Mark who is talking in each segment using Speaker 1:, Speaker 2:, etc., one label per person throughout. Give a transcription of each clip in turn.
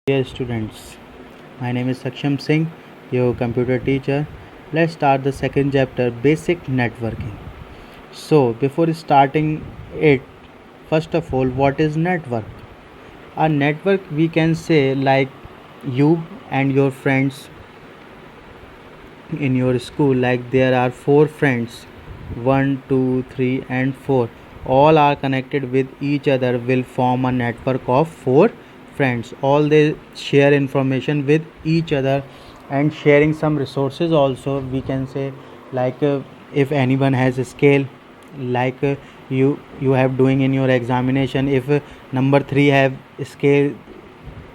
Speaker 1: Dear students, my name is Saksham Singh, your computer teacher. Let's start the second chapter, Basic Networking. So, before starting it, first of all, what is network? A network we can say like you and your friends in your school, like there are four friends 1, 2, 3, and 4. All are connected with each other, will form a network of four friends. All they share information with each other and sharing some resources also. We can say like if anyone has a scale, like you have doing in your examination, if number 3 have scale,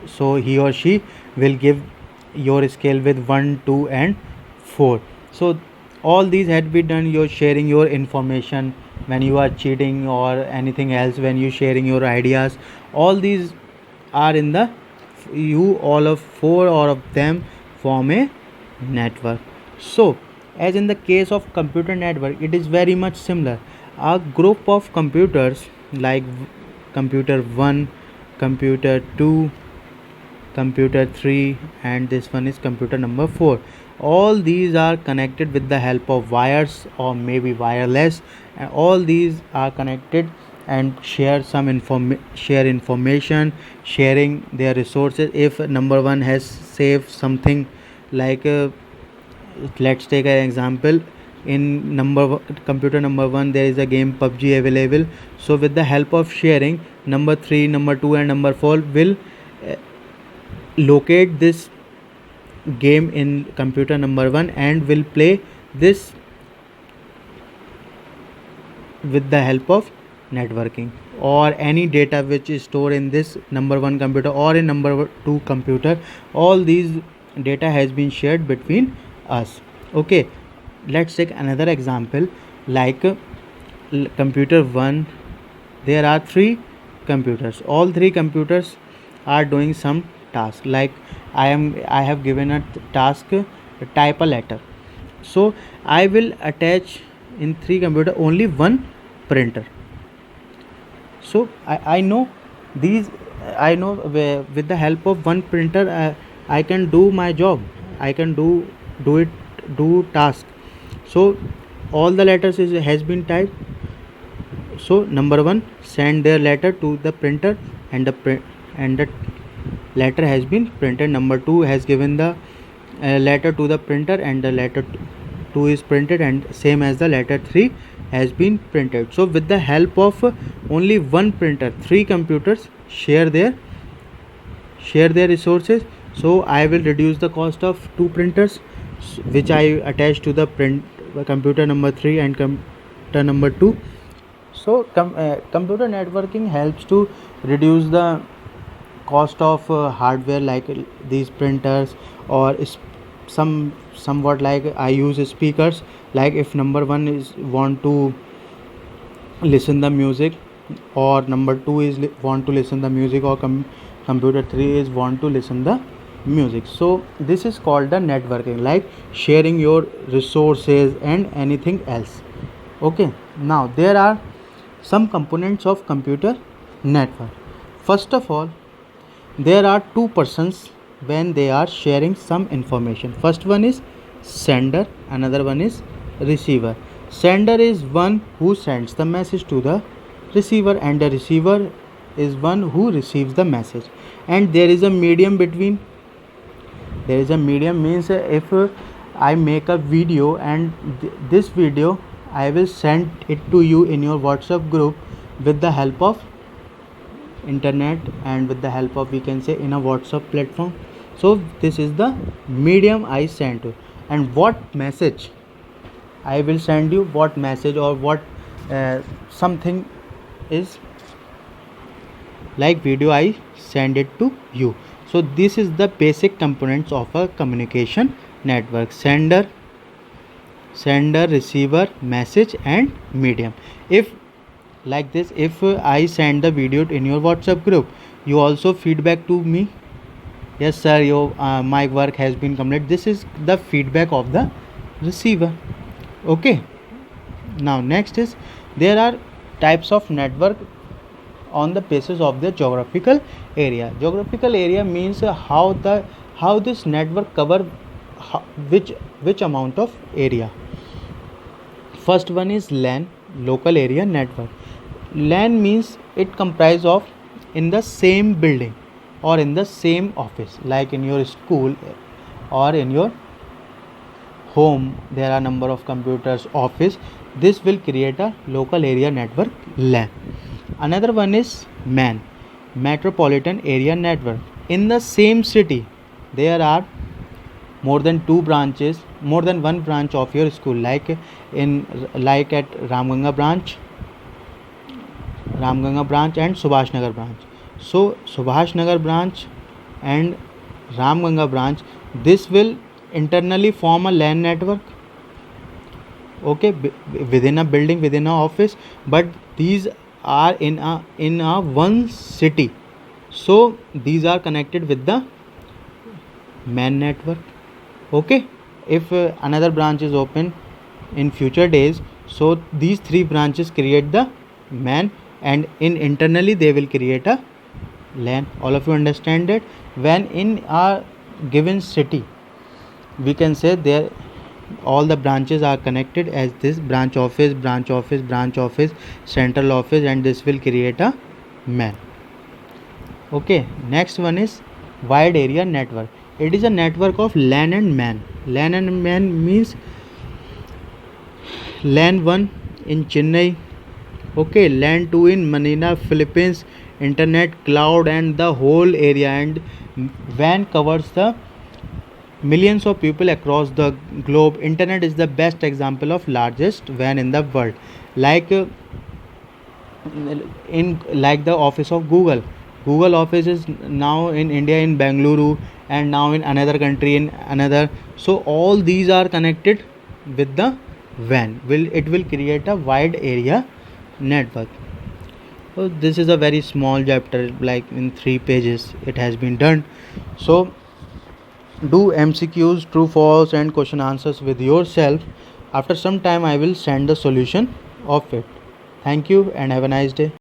Speaker 1: so he or she will give your scale with 1, 2, and 4. So all these had been done. You're sharing your information when you are cheating or anything else, when you sharing your ideas. All these are in the you, all of four or of them form a network. So as in the case of computer network, it is very much similar. A group of computers like computer 1, computer 2, computer 3, and this one is computer number 4. All these are connected with the help of wires or maybe wireless, and all these are connected and share information, sharing their resources. If number 1 has saved something, like let's take an example. In computer number 1 there is a game PUBG available, so with the help of sharing, number 3, number 2, and number 4 will locate this game in computer number 1 and will play this with the help of networking, or any data which is stored in this number 1 computer or in number 2 computer. All these data has been shared between us. Okay, let's take another example, like computer 1. There are 3 computers. All 3 computers are doing some task. Like I have given a task, type a letter. So I will attach in 3 computer only one printer. So I know these. I know with the help of one printer I can do my job. I can do task. So all the letters has been typed. So number 1 send their letter to the printer, and the letter has been printed. Number 2 has given the letter to the printer, and the letter 2 is printed, and same as the letter 3 has been printed. So with the help of only one printer, 3 computers share their resources. So I will reduce the cost of 2 printers which I attach to the computer number 3 and computer number 2. So computer networking helps to reduce the cost of hardware, like these printers, or somewhat like I use speakers. Like if number 1 is want to listen the music, or number 2 is want to listen the music, or computer 3 is want to listen the music. So this is called the networking, like sharing your resources and anything else. Okay, now there are some components of computer network. First of all, there are 2 persons when they are sharing some information. First one is sender, another one is receiver. Sender is one who sends the message to the receiver, and the receiver is one who receives the message. And there is a medium between. There is a medium means if I make a video, and this video I will send it to you in your WhatsApp group with the help of internet, and with the help of, we can say, in a WhatsApp platform. So this is the medium I send to. And what message I will send you, what message or what something is like video, I send it to you. So this is the basic components of a communication network: sender, receiver, message, and medium. If like this, if I send the video in your WhatsApp group, you also feedback to me, yes sir, your my work has been completed. This is the feedback of the receiver. Okay, now next is, there are types of network on the basis of the geographical area. Geographical area means how this network cover which amount of area. First one is LAN, local area network. LAN means it comprise of in the same building or in the same office, like in your school or in your home there are number of computers office. This will create a local area network, LAN. Another one is MAN, metropolitan area network. In the same city there are more than one branch of your school, like at Ramganga branch and Subhash Nagar branch. So Subhash Nagar branch and Ramganga branch, this will internally form a LAN network, okay, within a building, within a office, but these are in a one city, so these are connected with the MAN network. Okay, if another branch is open in future days, so these three branches create the MAN, and internally they will create a LAN. All of you understand that when in a given city we can say there all the branches are connected as this branch office, central office, and this will create a MAN. Okay, next one is wide area network. It is a network of LAN and MAN. LAN and MAN means LAN 1 in Chennai, okay, LAN 2 in Manila, Philippines, internet, cloud, and the whole area, and WAN covers the millions of people across the globe. Internet is the best example of largest WAN in the world, like the office of Google office is now in India in Bengaluru, and now in another country in another. So all these are connected with the WAN. It will create a wide area network. So this is a very small chapter, like in 3 pages it has been done. So do MCQs, true false, and question answers with yourself. After some time I will send the solution of it. Thank you and have a nice day.